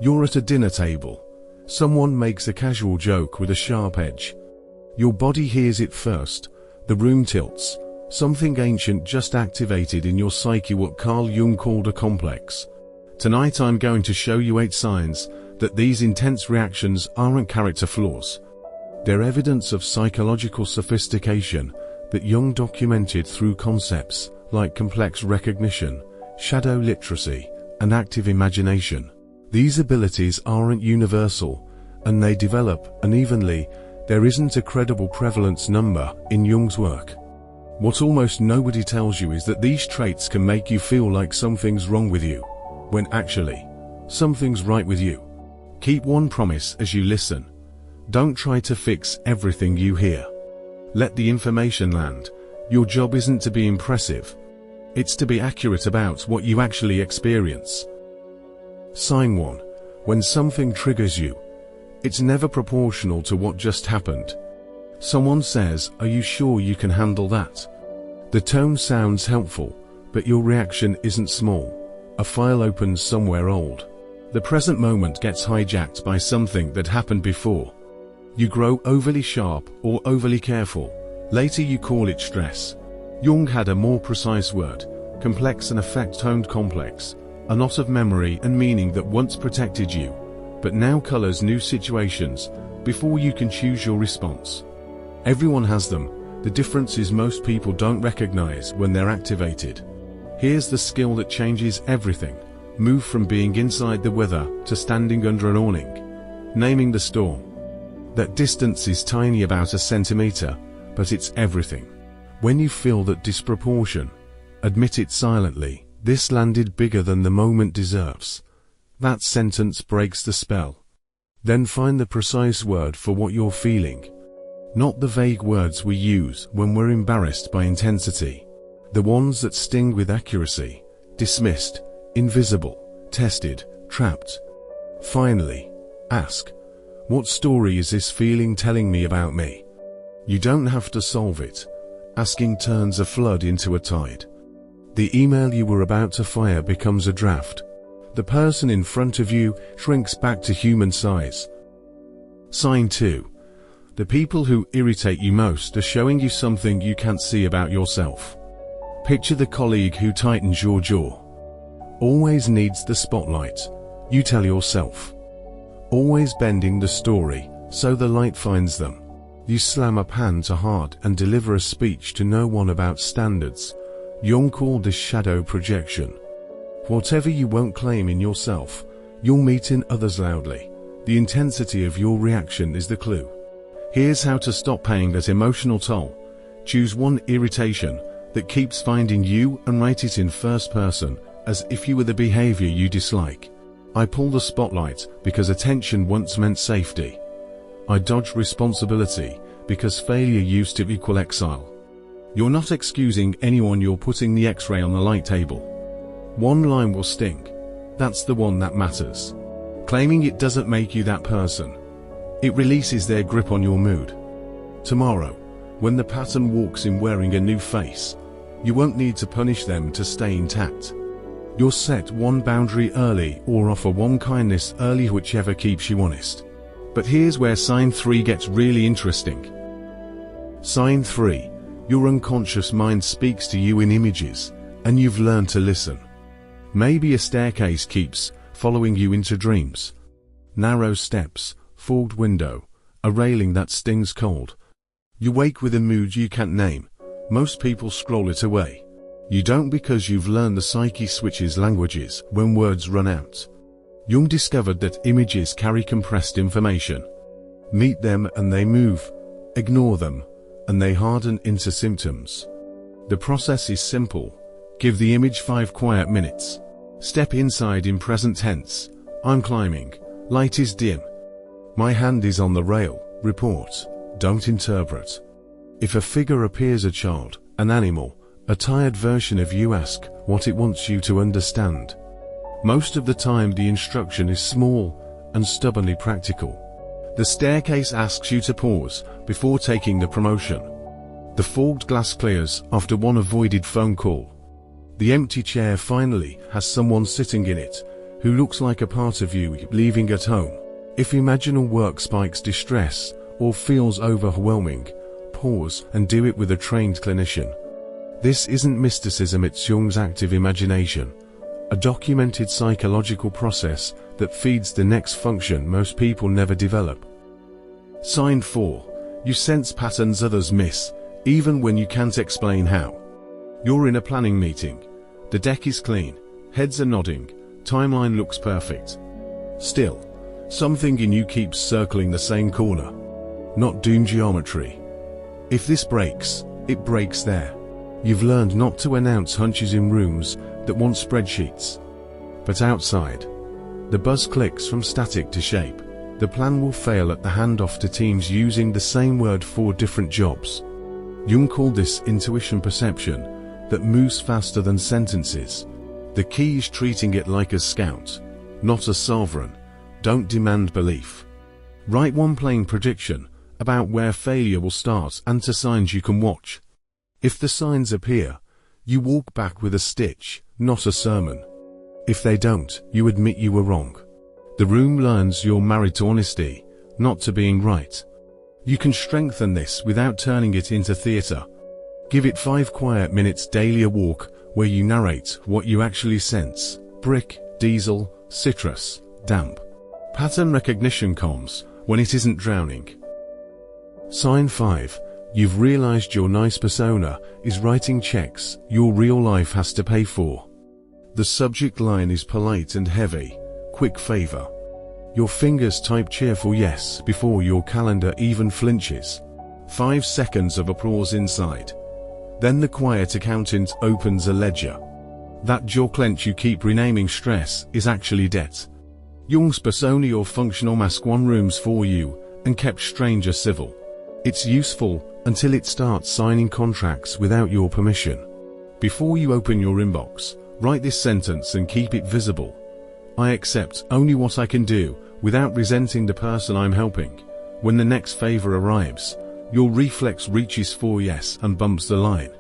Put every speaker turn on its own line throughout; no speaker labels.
You're at a dinner table. Someone makes a casual joke with a sharp edge. Your body hears it first. The room tilts. Something ancient just activated in your psyche, what Carl Jung called a complex. Tonight I'm going to show you 8 signs that these intense reactions aren't character flaws. They're evidence of psychological sophistication that Jung documented through concepts like complex recognition, shadow literacy, and active imagination. These abilities aren't universal, and they develop unevenly. There isn't a credible prevalence number in Jung's work. What almost nobody tells you is that these traits can make you feel like something's wrong with you, when actually, something's right with you. Keep one promise as you listen. Don't try to fix everything you hear. Let the information land. Your job isn't to be impressive. It's to be accurate about what you actually experience. Sign 1. When something triggers you, it's never proportional to what just happened. Someone says, "Are you sure you can handle that?" The tone sounds helpful, but your reaction isn't small. A file opens somewhere old. The present moment gets hijacked by something that happened before. You grow overly sharp or overly careful. Later you call it stress. Jung had a more precise word: complex and effect-toned complex, a knot of memory and meaning that once protected you, but now colors new situations before you can choose your response. Everyone has them. The difference is most people don't recognize when they're activated. Here's the skill that changes everything. Move from being inside the weather to standing under an awning. Naming the storm. That distance is tiny, about a centimeter, but it's everything. When you feel that disproportion, admit it silently. This landed bigger than the moment deserves. That sentence breaks the spell. Then find the precise word for what you're feeling. Not the vague words we use when we're embarrassed by intensity. The ones that sting with accuracy. Dismissed, invisible, tested, trapped. Finally, ask, what story is this feeling telling me about me? You don't have to solve it. Asking turns a flood into a tide. The email you were about to fire becomes a draft. The person in front of you shrinks back to human size. Sign 2. The people who irritate you most are showing you something you can't see about yourself. Picture the colleague who tightens your jaw. Always needs the spotlight, you tell yourself. Always bending the story, so the light finds them. You slam a pen to heart and deliver a speech to no one about standards. Jung called this shadow projection. Whatever you won't claim in yourself, you'll meet in others loudly. The intensity of your reaction is the clue. Here's how to stop paying that emotional toll. Choose one irritation that keeps finding you and write it in first person, as if you were the behavior you dislike. I pull the spotlight because attention once meant safety. I dodge responsibility because failure used to equal exile. You're not excusing anyone, you're putting the X-ray on the light table. One line will sting. That's the one that matters. Claiming it doesn't make you that person. It releases their grip on your mood. Tomorrow, when the pattern walks in wearing a new face, you won't need to punish them to stay intact. You'll set one boundary early or offer one kindness early, whichever keeps you honest. But here's where sign 3 gets really interesting. Sign 3. Your unconscious mind speaks to you in images, and you've learned to listen. Maybe a staircase keeps following you into dreams. Narrow steps, fogged window, a railing that stings cold. You wake with a mood you can't name. Most people scroll it away. You don't, because you've learned the psyche switches languages when words run out. Jung discovered that images carry compressed information. Meet them and they move. Ignore them and they harden into symptoms. The process is simple. Give the image 5 quiet minutes. Step inside in present tense. I'm climbing. Light is dim. My hand is on the rail. Report. Don't interpret. If a figure appears, a child, an animal, a tired version of you, ask what it wants you to understand. Most of the time the instruction is small and stubbornly practical. The staircase asks you to pause before taking the promotion. The fogged glass clears after one avoided phone call. The empty chair finally has someone sitting in it. who looks like a part of you leaving at home. If imaginal work spikes distress or feels overwhelming, pause and do it with a trained clinician. This isn't mysticism, it's Jung's active imagination, a documented psychological process that feeds the next function most people never develop. Sign 4. You sense patterns others miss, even when you can't explain how. You're in a planning meeting. The deck is clean, heads are nodding, timeline looks perfect. Still, something in you keeps circling the same corner. Not doom geometry. If this breaks, it breaks there. You've learned not to announce hunches in rooms that want spreadsheets. But outside, the buzz clicks from static to shape. The plan will fail at the handoff to teams using the same word for different jobs. Jung called this intuition perception that moves faster than sentences. The key is treating it like a scout, not a sovereign. Don't demand belief. Write one plain prediction about where failure will start and to signs you can watch. If the signs appear, you walk back with a stitch, not a sermon. If they don't, you admit you were wrong. The room learns you're married to honesty, not to being right. You can strengthen this without turning it into theater. Give it 5 quiet minutes daily, a walk where you narrate what you actually sense. Brick, diesel, citrus, damp. Pattern recognition comes when it isn't drowning. Sign 5. You've realized your nice persona is writing checks your real life has to pay for. The subject line is polite and heavy. Quick favor. Your fingers type cheerful yes before your calendar even flinches. 5 seconds of applause inside. Then the quiet accountant opens a ledger. That jaw clench you keep renaming stress is actually debt. Jung's persona or functional mask won rooms for you and kept stranger civil. It's useful until it starts signing contracts without your permission. Before you open your inbox, write this sentence and keep it visible. I accept only what I can do without resenting the person I'm helping. When the next favor arrives, your reflex reaches for yes and bumps the line.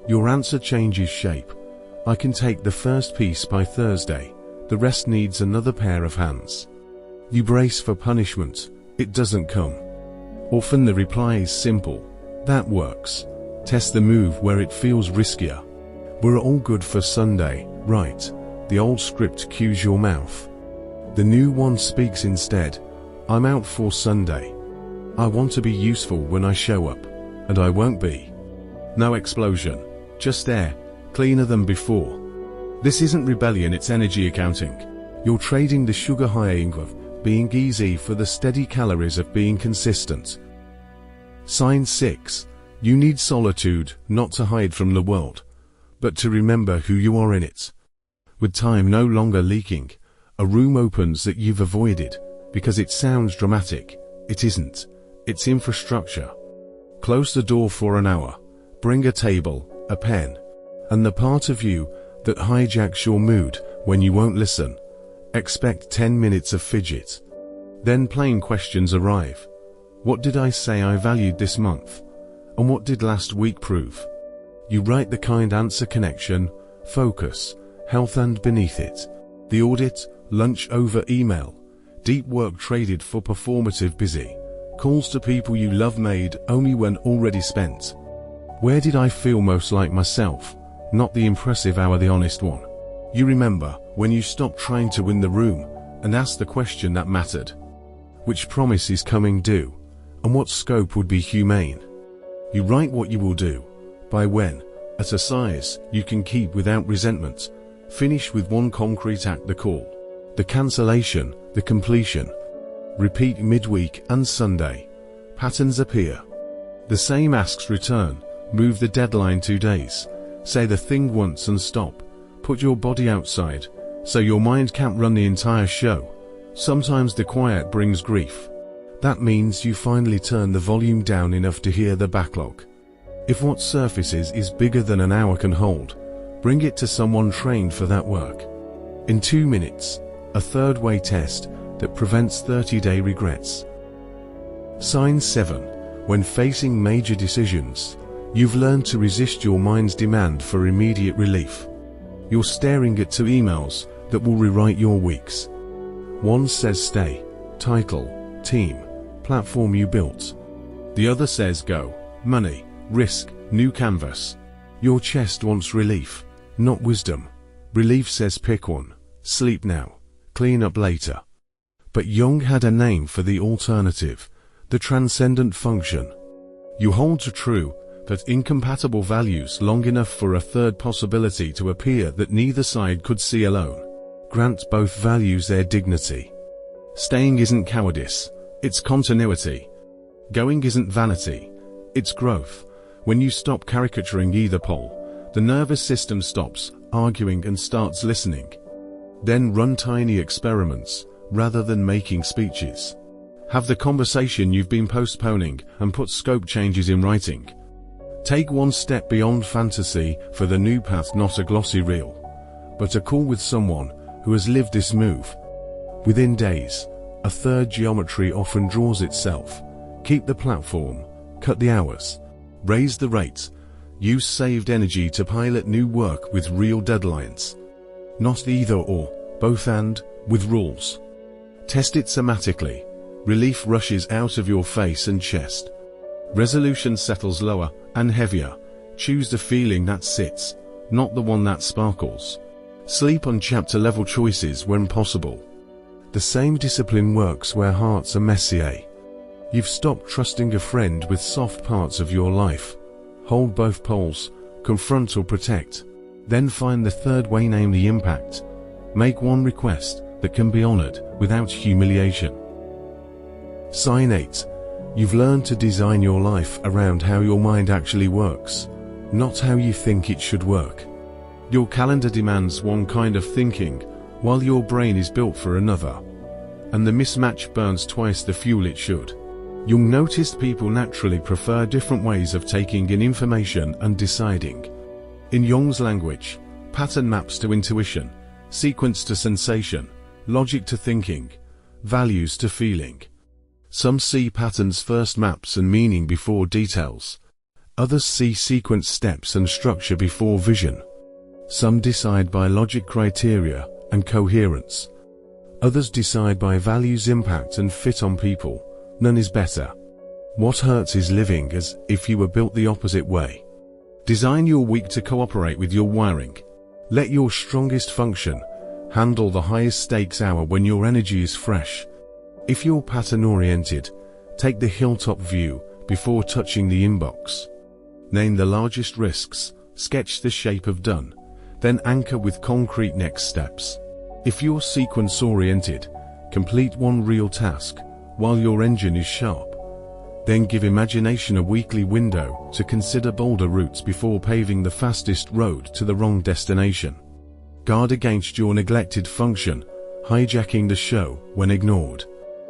Your answer changes shape. I can take the first piece by Thursday. The rest needs another pair of hands. You brace for punishment. It doesn't come. Often the reply is simple. That works. Test the move where it feels riskier. We're all good for Sunday, right? The old script cues your mouth. The new one speaks instead. I'm out for Sunday. I want to be useful when I show up, and I won't be. No explosion, just air, cleaner than before. This isn't rebellion, it's energy accounting. You're trading the sugar high of being easy for the steady calories of being consistent. Sign 6. You need solitude, not to hide from the world, but to remember who you are in it. With time no longer leaking, a room opens that you've avoided because it sounds dramatic. It isn't. It's infrastructure. Close the door for an hour. Bring a table, a pen, and the part of you that hijacks your mood when you won't listen. Expect 10 minutes of fidget. Then plain questions arrive. What did I say I valued this month? And what did last week prove? You write the kind answer: connection, focus, health, and beneath it, the audit, lunch over email, deep work traded for performative busy, calls to people you love made only when already spent. Where did I feel most like myself? Not the impressive hour, the honest one. You remember when you stopped trying to win the room and asked the question that mattered. Which promise is coming due, and what scope would be humane? You write what you will do, by when, at a size you can keep without resentment. Finish with one concrete act: the call, the cancellation, the completion. Repeat midweek and Sunday. Patterns appear. The same asks return. Move the deadline 2 days. Say the thing once and stop. Put your body outside, so your mind can't run the entire show. Sometimes the quiet brings grief. That means you finally turn the volume down enough to hear the backlog. If what surfaces is bigger than an hour can hold, bring it to someone trained for that work. In 2 minutes, a third-way test that prevents 30-day regrets. Sign 7. When facing major decisions, you've learned to resist your mind's demand for immediate relief. You're staring at 2 emails that will rewrite your weeks. One says stay, title, team, platform you built. The other says go, money, risk, new canvas. Your chest wants relief, not wisdom. Relief says pick one, sleep now, clean up later. But Jung had a name for the alternative, the transcendent function. You hold to true, but incompatible values long enough for a third possibility to appear that neither side could see alone. Grant both values their dignity. Staying isn't cowardice, it's continuity. Going isn't vanity, it's growth. When you stop caricaturing either pole, the nervous system stops arguing and starts listening. Then run tiny experiments, rather than making speeches. Have the conversation you've been postponing and put scope changes in writing. Take one step beyond fantasy for the new path, not a glossy reel, but a call with someone who has lived this move. Within days, a third geometry often draws itself. Keep the platform, cut the hours, raise the rates, use saved energy to pilot new work with real deadlines. Not either or, both and, with rules. Test it somatically. Relief rushes out of your face and chest. Resolution settles lower and heavier. Choose the feeling that sits, not the one that sparkles. Sleep on chapter-level choices when possible. The same discipline works where hearts are messier. You've stopped trusting a friend with soft parts of your life. Hold both poles, confront or protect. Then find the third way, namely impact. Make one request that can be honored without humiliation. Sign 8. You've learned to design your life around how your mind actually works, not how you think it should work. Your calendar demands one kind of thinking, while your brain is built for another. And the mismatch burns twice the fuel it should. Jung noticed people naturally prefer different ways of taking in information and deciding. In Jung's language, pattern maps to intuition, sequence to sensation, logic to thinking, values to feeling. Some see patterns first, maps and meaning before details. Others see sequence, steps and structure before vision. Some decide by logic, criteria and coherence. Others decide by values, impact and fit on people. None is better. What hurts is living as if you were built the opposite way. Design your week to cooperate with your wiring. Let your strongest function handle the highest stakes hour when your energy is fresh. If you're pattern-oriented, take the hilltop view before touching the inbox. Name the largest risks, sketch the shape of done, then anchor with concrete next steps. If you're sequence-oriented, complete one real task while your engine is sharp. Then give imagination a weekly window to consider bolder routes before paving the fastest road to the wrong destination. Guard against your neglected function, hijacking the show when ignored.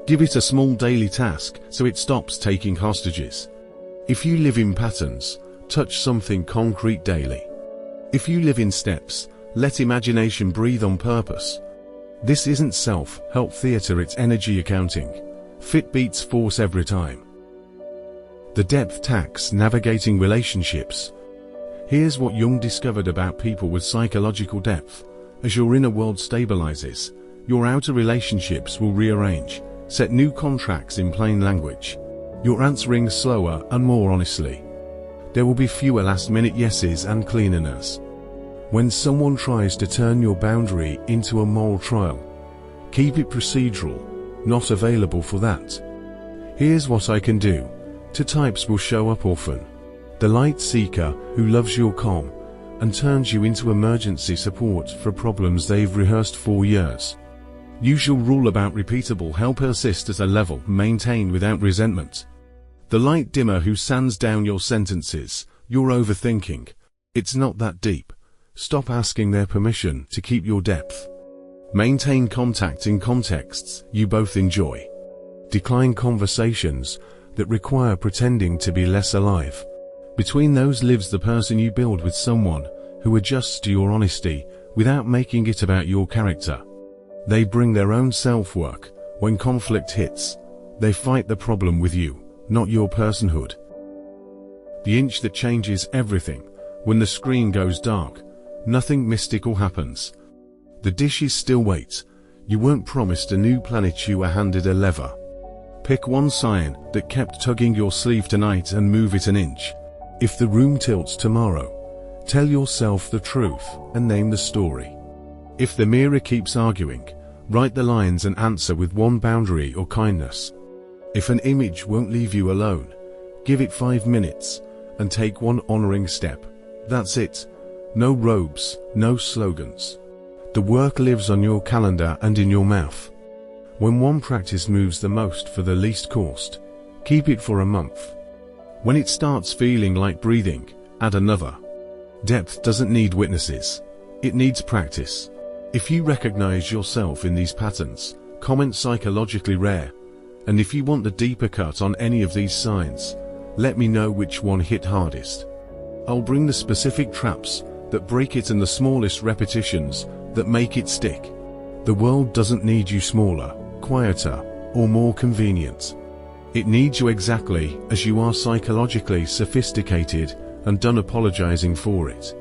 Give it a small daily task so it stops taking hostages. If you live in patterns, touch something concrete daily. If you live in steps, let imagination breathe on purpose. This isn't self-help theater, it's energy accounting. Fit beats force every time. The depth tax, navigating relationships. Here's what Jung discovered about people with psychological depth. As your inner world stabilizes, your outer relationships will rearrange. Set new contracts in plain language. Your answering slower and more honestly. There will be fewer last-minute yeses and cleaner nos. When someone tries to turn your boundary into a moral trial, keep it procedural, not available for that. Here's what I can do. Two types will show up often. The light seeker who loves your calm and turns you into emergency support for problems they've rehearsed for years. Usual rule about repeatable help: persist at a level maintained without resentment. The light dimmer who sands down your sentences. You're overthinking. It's not that deep. Stop asking their permission to keep your depth. Maintain contact in contexts you both enjoy. Decline conversations that require pretending to be less alive. Between those lives the person you build with someone who adjusts to your honesty without making it about your character. They bring their own self-work. When conflict hits, they fight the problem with you, not your personhood. The inch that changes everything. When the screen goes dark, nothing mystical happens. The dishes still wait. You weren't promised a new planet, you were handed a lever. Pick one sign that kept tugging your sleeve tonight and move it an inch. If the room tilts tomorrow, tell yourself the truth and name the story. If the mirror keeps arguing, write the lines and answer with one boundary or kindness. If an image won't leave you alone, give it 5 minutes and take one honoring step. That's it. No robes, no slogans. The work lives on your calendar and in your mouth. When one practice moves the most for the least cost, keep it for a month. When it starts feeling like breathing, add another. Depth doesn't need witnesses. It needs practice. If you recognize yourself in these patterns, comment psychologically rare. And if you want the deeper cut on any of these signs, let me know which one hit hardest. I'll bring the specific traps that break it and the smallest repetitions that make it stick. The world doesn't need you smaller, quieter, or more convenient. It needs you exactly as you are, psychologically sophisticated and done apologizing for it.